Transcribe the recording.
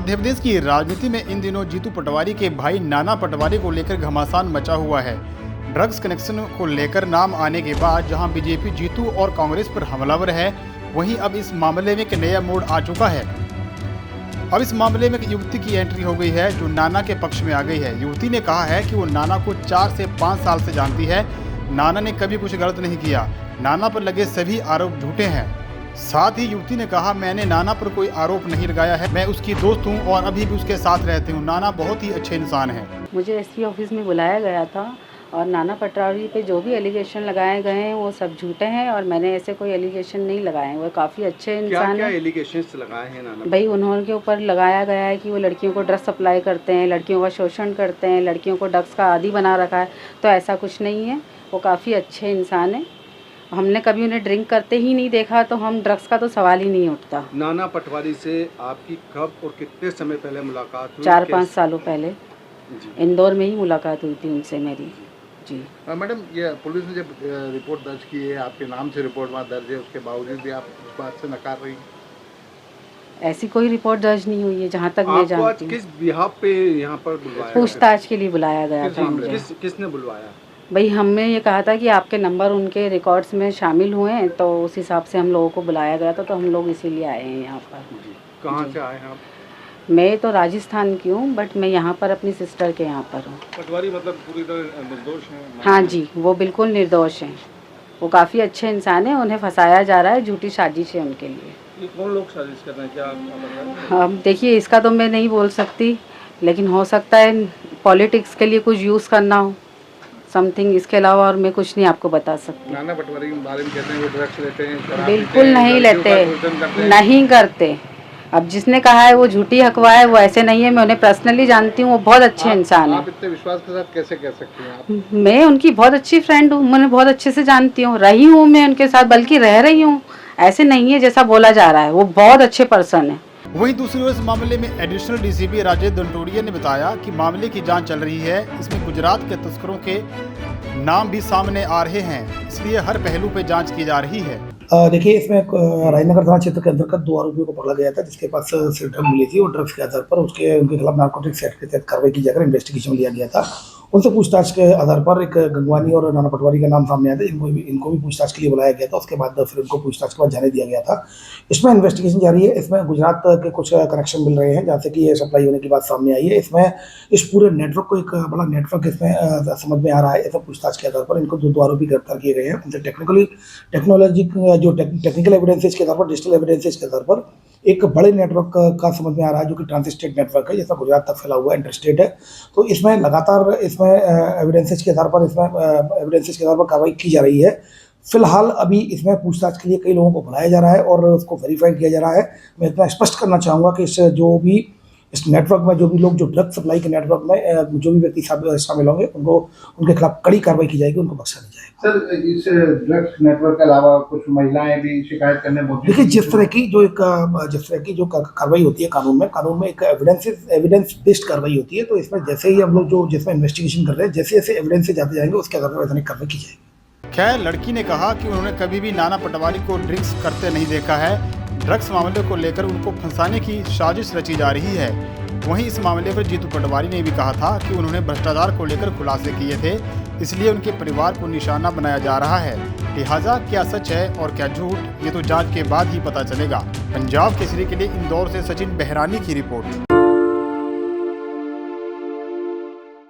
मध्य प्रदेश की राजनीति में इन दिनों जीतू पटवारी के भाई नाना पटवारी को लेकर घमासान मचा हुआ है। ड्रग्स कनेक्शन को लेकर नाम आने के बाद जहां बीजेपी जीतू और कांग्रेस पर हमलावर है, वहीं अब इस मामले में एक नया मोड़ आ चुका है। अब इस मामले में एक युवती की एंट्री हो गई है जो नाना के पक्ष में आ गई है। युवती ने कहा है कि वो नाना को 4 से 5 साल से जानती है। नाना ने कभी कुछ गलत नहीं किया। नाना पर लगे सभी आरोप झूठे हैं। साथ ही युवती ने कहा, मैंने नाना पर कोई आरोप नहीं लगाया है, मैं उसकी दोस्त हूं और अभी भी उसके साथ रहती हूं। नाना बहुत ही अच्छे इंसान हैं। मुझे एसपी ऑफिस में बुलाया गया था और नाना पटवारी पे जो भी एलिगेशन लगाए गए हैं वो सब झूठे हैं और मैंने ऐसे कोई एलिगेशन नहीं लगाए हैं। वो काफ़ी अच्छे इंसान हैं। क्या एलिगेशंस लगाए हैं नाना? भाई उन्होंने ऊपर लगाया गया है कि वो लड़कियों को ड्रग्स सप्लाई करते हैं, लड़कियों का शोषण करते हैं, लड़कियों को ड्रग्स का आदी बना रखा है। तो ऐसा कुछ नहीं है, वो काफ़ी अच्छे इंसान हैं। हमने कभी उन्हें ड्रिंक करते ही नहीं देखा, तो हम ड्रग्स का तो सवाल ही नहीं उठता। नाना पटवारी से आपकी कब और कितने समय पहले मुलाकात हुई? 4-5 सालों पहले इंदौर में ही मुलाकात हुई थी उनसे मेरी। जी मैडम, ये पुलिस ने जब रिपोर्ट दर्ज की है, आपके नाम से रिपोर्ट वहाँ दर्ज है, उसके बावजूद भी आप उस बात से नकार रही हैं? ऐसी कोई रिपोर्ट दर्ज नहीं हुई है जहाँ तक मैं जानती हूँ। किस बिहाफ पे यहाँ पर बुलवाया? पूछताछ के लिए बुलाया गया था मुझे। किसने बुलवाया? भाई हमने ये कहा था कि आपके नंबर उनके रिकॉर्ड्स में शामिल हुए हैं, तो उस हिसाब से हम लोगों को बुलाया गया था, तो हम लोग इसीलिए आए हैं यहाँ पर। कहाँ से आए हैं आप? मैं तो राजस्थान की हूँ, बट मैं यहाँ पर अपनी सिस्टर के यहाँ पर हूँ। पटवारी मतलब पूरी तरह निर्दोष हैं? हाँ जी, वो बिल्कुल निर्दोष हैं। वो काफ़ी अच्छे इंसान हैं। उन्हें फंसाया जा रहा है, झूठी साजिश है उनके लिए। ये कौन लोग साजिश कर रहे हैं, क्या? अब देखिए, इसका तो मैं नहीं बोल सकती, लेकिन हो सकता है पॉलिटिक्स के लिए कुछ यूज़ करना हो, समथिंग। इसके अलावा और मैं कुछ नहीं आपको बता सकती। नाना पटवारी के बारे में कहते हैं वो ड्रग्स लेते हैं, शराब बिल्कुल पीते हैं, नहीं लड़कियों का लेते, शोषण करते हैं। नहीं करते। अब जिसने कहा है वो झूठी हकवा है, वो ऐसे नहीं है। मैं उन्हें पर्सनली जानती हूँ, वो बहुत अच्छे इंसान आप है। इतने विश्वास के साथ कैसे कह सकती हैं आप? मैं उनकी बहुत अच्छी फ्रेंड हूँ, मैं बहुत अच्छे से जानती हूँ, रही हूँ मैं उनके साथ, बल्कि रह रही हूँ। ऐसे नहीं है जैसा बोला जा रहा है। वो बहुत अच्छे पर्सन है। वहीं दूसरी ओर इस मामले में एडिशनल डीसीपी राजेश दंडोरिया ने बताया कि मामले की जांच चल रही है। इसमें गुजरात के तस्करों के नाम भी सामने आ रहे हैं, इसलिए हर पहलू पे जांच की जा रही है। देखिए, इसमें राजनगर थाना क्षेत्र के अंतर्गत 2 आरोपियों को पकड़ा गया था, जिसके पास से ड्रग मिली थी और ड्रग्स के आधार पर उनके खिलाफ नार्कोटिक्स एक्ट के तहत कार्रवाई की जाकर इन्वेस्टिगेशन लिया गया था। उनसे पूछताछ के आधार पर एक गंगवानी और नाना पटवारी का नाम सामने आया था। इनको भी पूछताछ के लिए बुलाया गया था। उसके बाद फिर इनको पूछताछ के बाद जाने दिया गया था। इसमें इन्वेस्टिगेशन जारी है। इसमें गुजरात के कुछ कनेक्शन मिल रहे हैं, जहाँ से कि ये सप्लाई होने की बात सामने आई है। इसमें इस पूरे नेटवर्क को एक बड़ा नेटवर्क इसमें समझ में आ रहा है। इसमें पूछताछ के आधार पर इनको 2 आरोपी गिरफ्तार किए गए हैं। उनसे टेक्निकल एविडेंसेज के आधार पर, डिजिटल एविडेंसेज के आधार पर एक बड़े नेटवर्क का समझ में आ रहा है, जो कि ट्रांस स्टेट नेटवर्क है, जैसा गुजरात तक फैला हुआ इंटरस्टेट है। तो इसमें लगातार एविडेंसेज के आधार पर कार्रवाई की जा रही है। फिलहाल अभी इसमें पूछताछ के लिए कई लोगों को बुलाया जा रहा है और उसको वेरीफाई किया जा रहा है। मैं इतना स्पष्ट करना चाहूँगा कि इस नेटवर्क में जो भी लोग, जो ड्रग सप्लाई के नेटवर्क में जो भी व्यक्ति शामिल होंगे, उनके खिलाफ कड़ी कार्रवाई की जाएगी, उनको बख्शा नहीं जाएगा। सर, इस ड्रग्स नेटवर्क के अलावा कुछ महिलाएं भी शिकायत करने पहुंची? देखिए, जिस तरह की जो कार्रवाई होती है कानून में एक एविडेंस बेस्ड कार्रवाई होती है। तो इसमें जैसे ही हम लोग जिसमें इन्वेस्टिगेशन कर रहे हैं, जैसे जैसे एविडेंस से जाते जाएंगे, उसके आधार पर वैधानिक कार्रवाई की जाएगी। खैर, लड़की ने कहा कि उन्होंने कभी भी नाना पटवारी को ड्रिंक्स करते नहीं देखा है। ड्रग्स मामले को लेकर उनको फंसाने की साजिश रची जा रही है। वहीं इस मामले पर जीतू पटवारी ने भी कहा था कि उन्होंने भ्रष्टाचार को लेकर खुलासे किए थे, इसलिए उनके परिवार को निशाना बनाया जा रहा है। लिहाजा क्या सच है और क्या झूठ, ये तो जांच के बाद ही पता चलेगा। पंजाब केसरी के लिए इंदौर से सचिन बहरानी की रिपोर्ट।